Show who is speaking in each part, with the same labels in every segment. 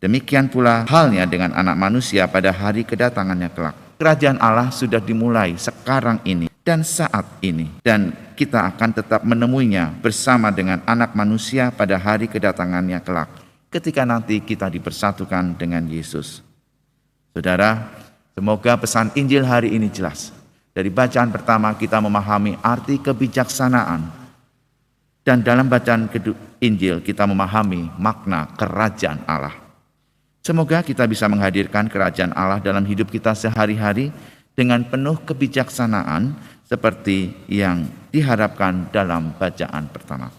Speaker 1: Demikian pula halnya dengan anak manusia pada hari kedatangannya kelak. Kerajaan Allah sudah dimulai sekarang ini dan saat ini. Dan kita akan tetap menemuinya bersama dengan anak manusia pada hari kedatangannya kelak. Ketika nanti kita dipersatukan dengan Yesus. Saudara, semoga pesan Injil hari ini jelas. Dari bacaan pertama kita memahami arti kebijaksanaan. Dan dalam bacaan Injil kita memahami makna kerajaan Allah. Semoga kita bisa menghadirkan kerajaan Allah dalam hidup kita sehari-hari dengan penuh kebijaksanaan seperti yang diharapkan dalam bacaan pertama.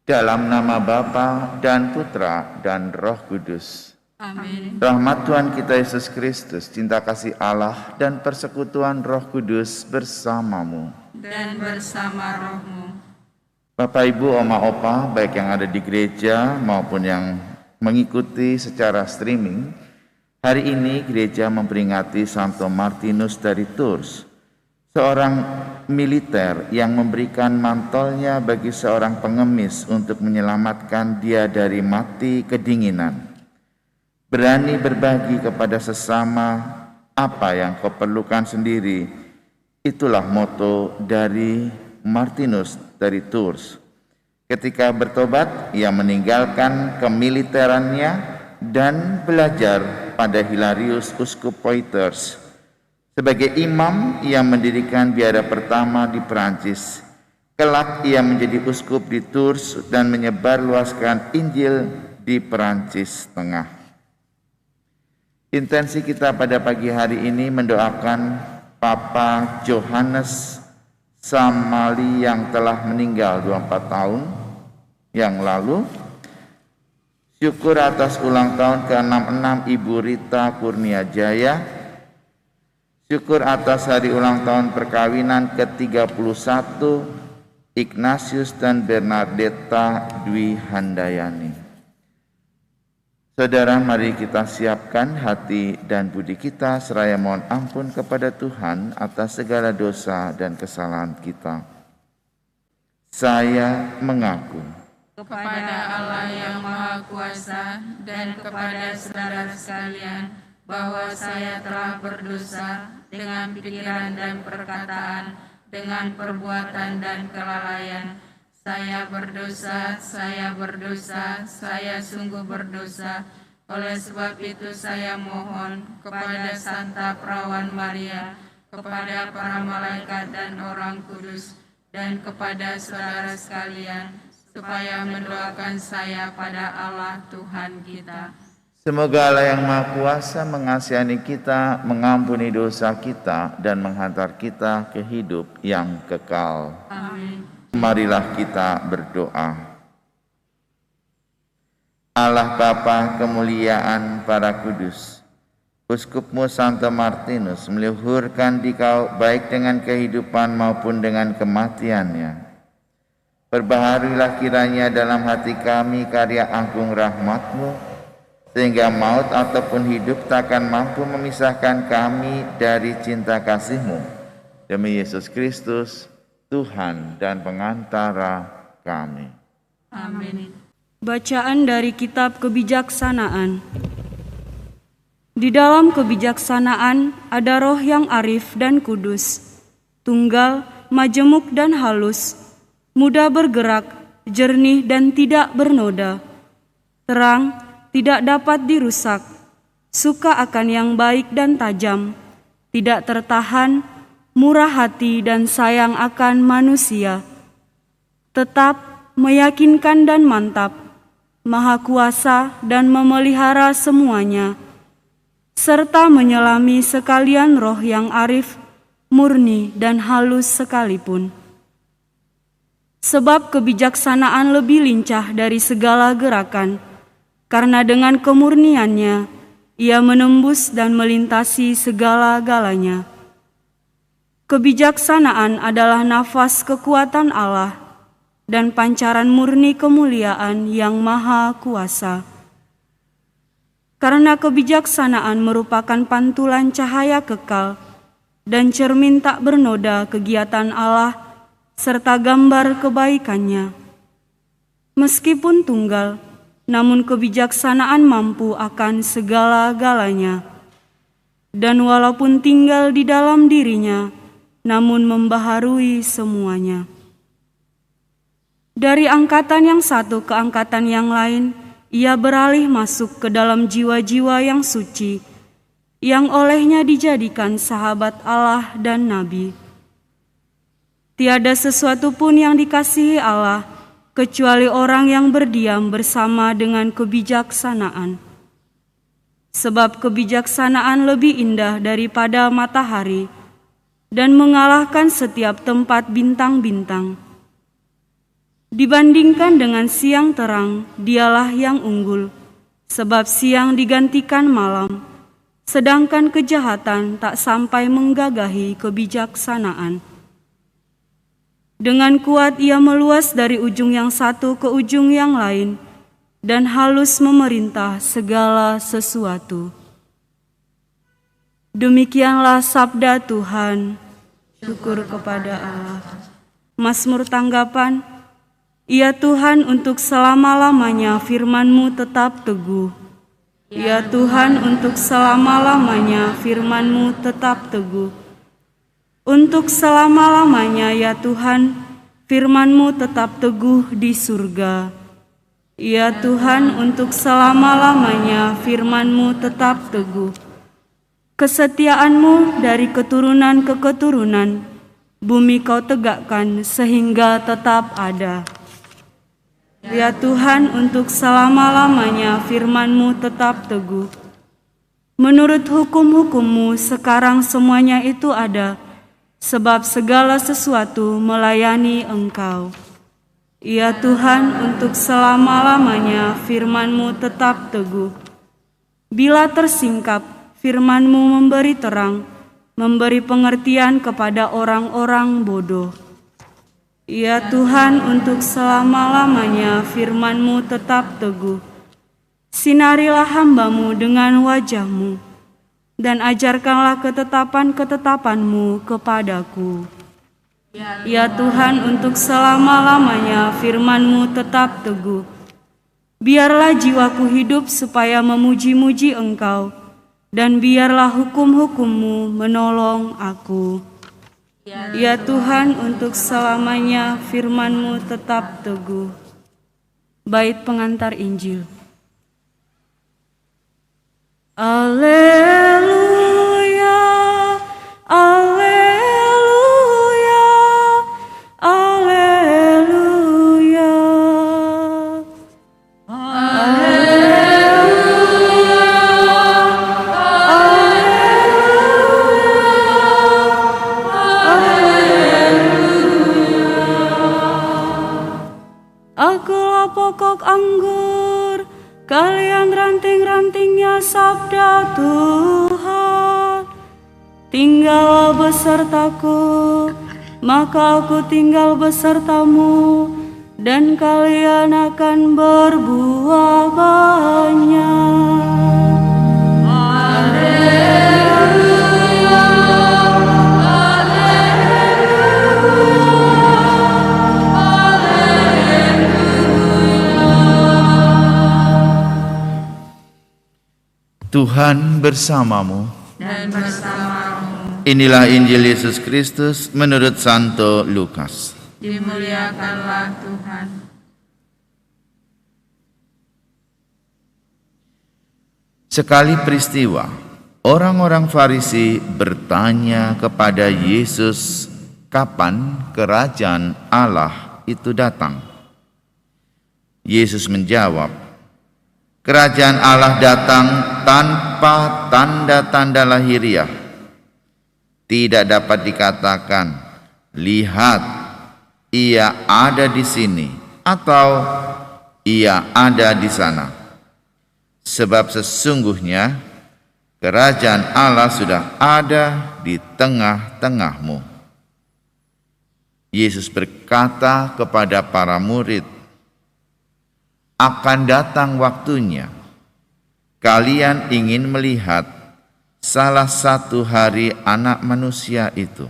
Speaker 1: Dalam nama Bapa dan Putra dan Roh Kudus.
Speaker 2: Amin.
Speaker 1: Rahmat Tuhan kita Yesus Kristus, cinta kasih Allah dan persekutuan Roh Kudus bersamamu.
Speaker 2: Dan bersama rohmu.
Speaker 1: Bapak, Ibu, Oma, Opa, baik yang ada di gereja maupun yang mengikuti secara streaming. Hari ini gereja memperingati Santo Martinus dari Tours, seorang militer yang memberikan mantelnya bagi seorang pengemis untuk menyelamatkan dia dari mati kedinginan. Berani berbagi kepada sesama apa yang kau perlukan sendiri. Itulah moto dari Martinus dari Tours. Ketika bertobat, ia meninggalkan kemiliterannya dan belajar pada Hilarius Uskup Poitiers. Sebagai imam, ia mendirikan biara pertama di Perancis. Kelak ia menjadi uskup di Tours dan menyebarluaskan Injil di Perancis Tengah. Intensi kita pada pagi hari ini mendoakan Papa Johannes Samali yang telah meninggal 24 tahun yang lalu. Syukur atas ulang tahun ke-66 Ibu Rita Kurnia Jaya. Syukur atas hari ulang tahun perkawinan ke-31 Ignatius dan Bernadetta Dwi Handayani. Saudara, mari kita siapkan hati dan budi kita seraya mohon ampun kepada Tuhan atas segala dosa dan kesalahan kita. Saya mengaku
Speaker 2: Kepada Allah yang Maha Kuasa dan kepada saudara sekalian, bahwa saya telah berdosa dengan pikiran dan perkataan, dengan perbuatan dan kelalaian. Saya berdosa, saya sungguh berdosa. Oleh sebab itu saya mohon kepada Santa Perawan Maria, kepada para malaikat dan orang kudus, dan kepada saudara sekalian, supaya mendoakan saya pada Allah Tuhan kita.
Speaker 1: Semoga Allah yang Maha Kuasa mengasihani kita, mengampuni dosa kita, dan menghantar kita ke hidup yang kekal.
Speaker 2: Amin.
Speaker 1: Marilah kita berdoa. Allah Bapa kemuliaan para kudus, Uskupmu Santo Martinus meluhurkan dikau baik dengan kehidupan maupun dengan kematiannya. Perbaharuilah kiranya dalam hati kami karya agung rahmat-Mu, sehingga maut ataupun hidup takkan mampu memisahkan kami dari cinta kasih-Mu. Demi Yesus Kristus, Tuhan dan pengantara kami.
Speaker 2: Amin.
Speaker 3: Bacaan dari Kitab Kebijaksanaan. Di dalam kebijaksanaan ada roh yang arif dan kudus, tunggal, majemuk dan halus, mudah bergerak, jernih dan tidak bernoda, terang, tidak dapat dirusak, suka akan yang baik dan tajam, tidak tertahan, murah hati dan sayang akan manusia, tetap, meyakinkan dan mantap, Maha Kuasa dan memelihara semuanya, serta menyelami sekalian roh yang arif, murni dan halus sekalipun. Sebab kebijaksanaan lebih lincah dari segala gerakan, karena dengan kemurniannya ia menembus dan melintasi segala-galanya. Kebijaksanaan adalah nafas kekuatan Allah dan pancaran murni kemuliaan yang Maha Kuasa. Karena kebijaksanaan merupakan pantulan cahaya kekal dan cermin tak bernoda kegiatan Allah serta gambar kebaikannya. Meskipun tunggal, namun kebijaksanaan mampu akan segala-galanya. Dan walaupun tinggal di dalam dirinya, namun membaharui semuanya. Dari angkatan yang satu ke angkatan yang lain, ia beralih masuk ke dalam jiwa-jiwa yang suci, yang olehnya dijadikan sahabat Allah dan Nabi. Tiada sesuatu pun yang dikasihi Allah, kecuali orang yang berdiam bersama dengan kebijaksanaan. Sebab kebijaksanaan lebih indah daripada matahari, dan mengalahkan setiap tempat bintang-bintang. Dibandingkan dengan siang terang, dialah yang unggul, sebab siang digantikan malam, sedangkan kejahatan tak sampai menggagahi kebijaksanaan. Dengan kuat ia meluas dari ujung yang satu ke ujung yang lain, dan halus memerintah segala sesuatu. Demikianlah sabda Tuhan. Syukur kepada Allah. Mazmur tanggapan. Ya Tuhan, untuk selama-lamanya firman-Mu tetap teguh. Ya Tuhan, untuk selama-lamanya firman-Mu tetap teguh. Untuk selama-lamanya ya Tuhan, firman-Mu tetap teguh di surga. Ya Tuhan, untuk selama-lamanya firman-Mu tetap teguh. Kesetiaan-Mu dari keturunan ke keturunan, bumi Kau tegakkan sehingga tetap ada. Ya Tuhan, untuk selama-lamanya firman-Mu tetap teguh. Menurut hukum-hukum-Mu sekarang semuanya itu ada, sebab segala sesuatu melayani Engkau. Ya Tuhan, untuk selama-lamanya firman-Mu tetap teguh. Bila tersingkap, firman-Mu memberi terang, memberi pengertian kepada orang-orang bodoh. Ya Tuhan, untuk selama-lamanya firman-Mu tetap teguh. Sinarilah hamba-Mu dengan wajah-Mu, dan ajarkanlah ketetapan-ketetapan-Mu kepadaku. Ya Tuhan, untuk selama-lamanya firman-Mu tetap teguh. Biarlah jiwaku hidup supaya memuji-muji Engkau, dan biarlah hukum-hukum-Mu menolong aku. Ya Tuhan, untuk selamanya firman-Mu tetap teguh. Bait pengantar Injil. Alleluia, alleluia, alleluia. Akulah pokok anggur, kalian ranting-rantingnya, sabda Tuhan. Tinggallah besertaku, maka aku tinggal besertamu, dan kalian akan berbuah banyak.
Speaker 1: Tuhan bersamamu.
Speaker 2: Dan bersamamu.
Speaker 1: Inilah Injil Yesus Kristus menurut Santo Lukas.
Speaker 2: Dimuliakanlah Tuhan.
Speaker 1: Sekali peristiwa, orang-orang Farisi bertanya kepada Yesus, kapan kerajaan Allah itu datang? Yesus menjawab, Kerajaan Allah datang tanpa tanda-tanda lahiriah. Tidak dapat dikatakan, lihat, ia ada di sini, atau ia ada di sana. Sebab sesungguhnya kerajaan Allah sudah ada di tengah-tengahmu. Yesus berkata kepada para murid, akan datang waktunya kalian ingin melihat salah satu hari Anak Manusia itu,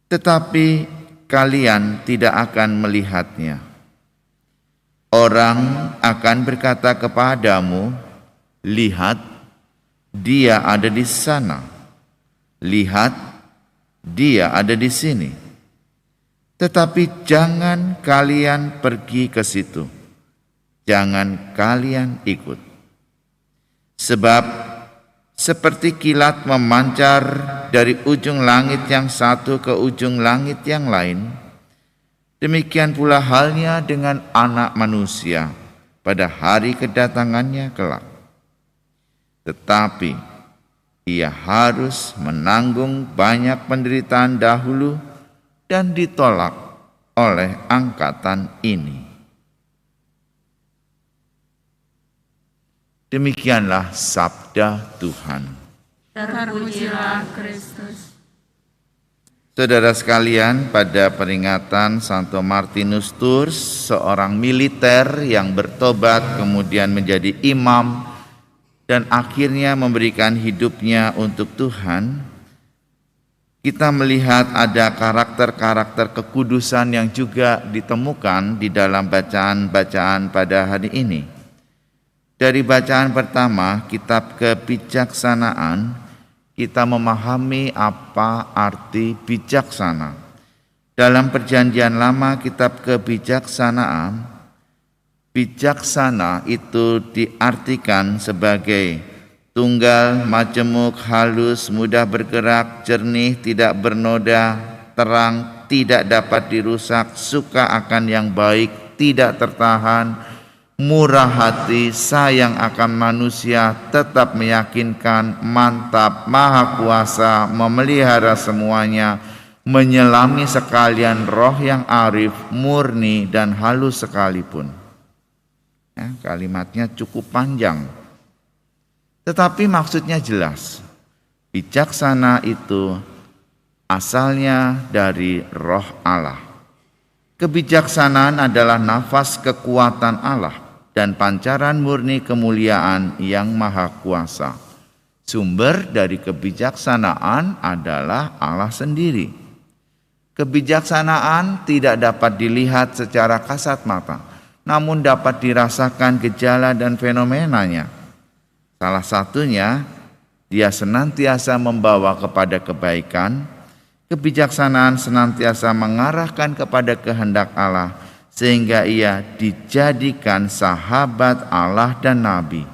Speaker 1: tetapi kalian tidak akan melihatnya. Orang akan berkata kepadamu, lihat, dia ada di sana. Lihat, dia ada di sini. Tetapi jangan kalian pergi ke situ. Jangan kalian ikut. Sebab seperti kilat memancar dari ujung langit yang satu ke ujung langit yang lain, demikian pula halnya dengan Anak Manusia pada hari kedatangannya kelak. Tetapi ia harus menanggung banyak penderitaan dahulu dan ditolak oleh angkatan ini. Demikianlah sabda Tuhan.
Speaker 2: Terpujilah Kristus.
Speaker 1: Saudara sekalian, pada peringatan Santo Martinus Tours, seorang militer yang bertobat kemudian menjadi imam dan akhirnya memberikan hidupnya untuk Tuhan, kita melihat ada karakter-karakter kekudusan yang juga ditemukan di dalam bacaan-bacaan pada hari ini. Dari bacaan pertama, kitab kebijaksanaan, kita memahami apa arti bijaksana. Dalam Perjanjian Lama, kitab kebijaksanaan, bijaksana itu diartikan sebagai tunggal, majemuk, halus, mudah bergerak, jernih, tidak bernoda, terang, tidak dapat dirusak, suka akan yang baik, tidak tertahan, murah hati, sayang akan manusia, tetap meyakinkan, mantap, maha kuasa, memelihara semuanya, menyelami sekalian, roh yang arif, murni dan halus sekalipun. Ya, kalimatnya cukup panjang, tetapi maksudnya jelas. Bijaksana itu asalnya dari roh Allah. Kebijaksanaan adalah nafas kekuatan Allah dan pancaran murni kemuliaan yang maha kuasa. Sumber dari kebijaksanaan adalah Allah sendiri. Kebijaksanaan tidak dapat dilihat secara kasat mata, namun dapat dirasakan gejala dan fenomenanya. Salah satunya, dia senantiasa membawa kepada kebaikan. Kebijaksanaan senantiasa mengarahkan kepada kehendak Allah, sehingga ia dijadikan sahabat Allah dan Nabi.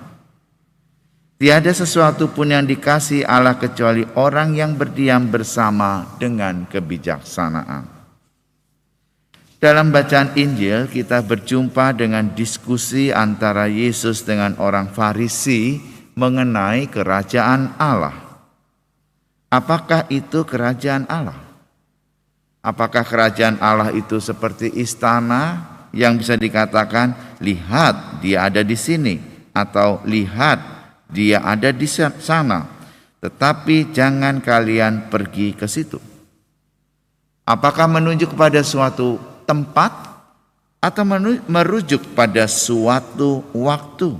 Speaker 1: Tiada sesuatu pun yang dikasihi Allah kecuali orang yang berdiam bersama dengan kebijaksanaan. Dalam bacaan Injil, kita berjumpa dengan diskusi antara Yesus dengan orang Farisi mengenai kerajaan Allah. Apakah itu kerajaan Allah? Apakah kerajaan Allah itu seperti istana yang bisa dikatakan, lihat dia ada di sini, atau lihat dia ada di sana, tetapi jangan kalian pergi ke situ? Apakah menunjuk pada suatu tempat atau merujuk pada suatu waktu?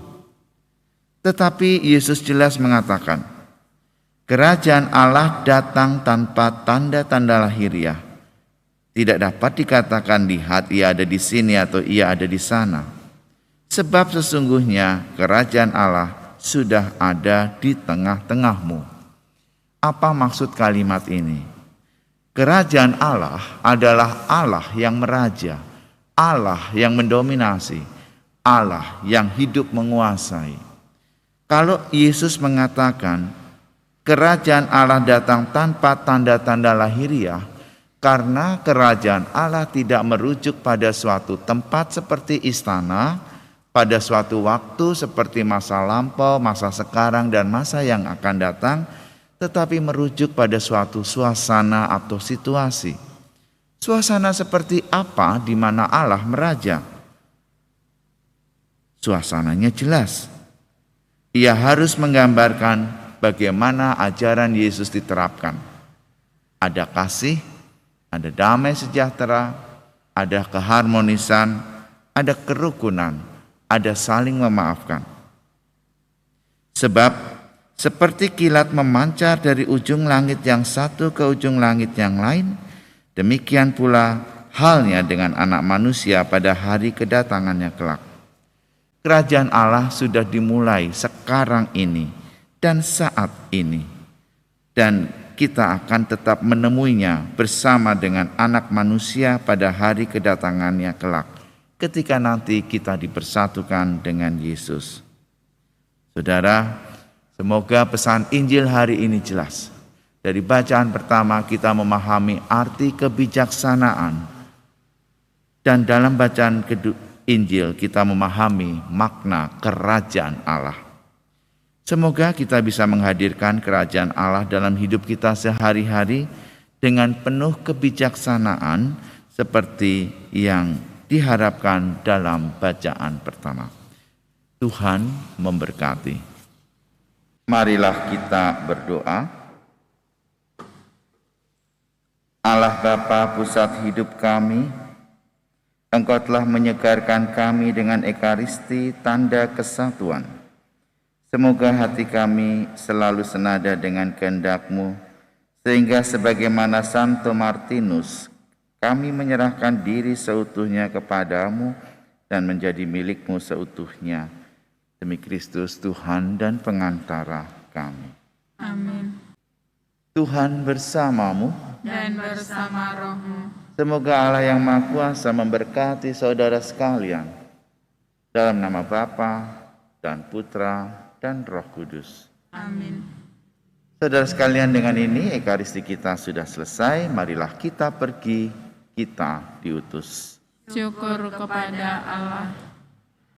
Speaker 1: Tetapi Yesus jelas mengatakan, kerajaan Allah datang tanpa tanda-tanda lahiriah. Tidak dapat dikatakan, lihat ia ada di sini atau ia ada di sana. Sebab sesungguhnya kerajaan Allah sudah ada di tengah-tengahmu. Apa maksud kalimat ini? Kerajaan Allah adalah Allah yang meraja, Allah yang mendominasi, Allah yang hidup menguasai. Kalau Yesus mengatakan kerajaan Allah datang tanpa tanda-tanda lahiriah, karena kerajaan Allah tidak merujuk pada suatu tempat seperti istana, pada suatu waktu seperti masa lampau, masa sekarang, dan masa yang akan datang, tetapi merujuk pada suatu suasana atau situasi. Suasana seperti apa di mana Allah meraja? Suasananya jelas. Ia harus menggambarkan bagaimana ajaran Yesus diterapkan. Ada kasih, ada damai sejahtera, ada keharmonisan, ada kerukunan, ada saling memaafkan. Sebab seperti kilat memancar dari ujung langit yang satu ke ujung langit yang lain, demikian pula halnya dengan Anak Manusia pada hari kedatangannya kelak. Kerajaan Allah sudah dimulai sekarang ini dan saat ini, dan kita akan tetap menemuinya bersama dengan Anak Manusia pada hari kedatangannya kelak, ketika nanti kita dipersatukan dengan Yesus. Saudara, semoga pesan Injil hari ini jelas. Dari bacaan pertama kita memahami arti kebijaksanaan, dan dalam bacaan kedua Injil kita memahami makna kerajaan Allah. Semoga kita bisa menghadirkan kerajaan Allah dalam hidup kita sehari-hari dengan penuh kebijaksanaan seperti yang diharapkan dalam bacaan pertama. Tuhan memberkati. Marilah kita berdoa. Allah Bapa, pusat hidup kami, Engkau telah menyegarkan kami dengan ekaristi, tanda kesatuan. Semoga hati kami selalu senada dengan kehendak-Mu, sehingga sebagaimana Santo Martinus, kami menyerahkan diri seutuhnya kepadamu dan menjadi milik-Mu seutuhnya. Demi Kristus Tuhan dan pengantara kami.
Speaker 2: Amin.
Speaker 1: Tuhan bersamamu
Speaker 2: Dan bersama roh-Mu.
Speaker 1: Semoga Allah yang Maha Kuasa memberkati saudara sekalian, dalam nama Bapa dan Putra dan Roh Kudus.
Speaker 2: Amin.
Speaker 1: Saudara sekalian, dengan ini ekaristi kita sudah selesai. Marilah kita pergi, kita diutus.
Speaker 2: Syukur kepada Allah.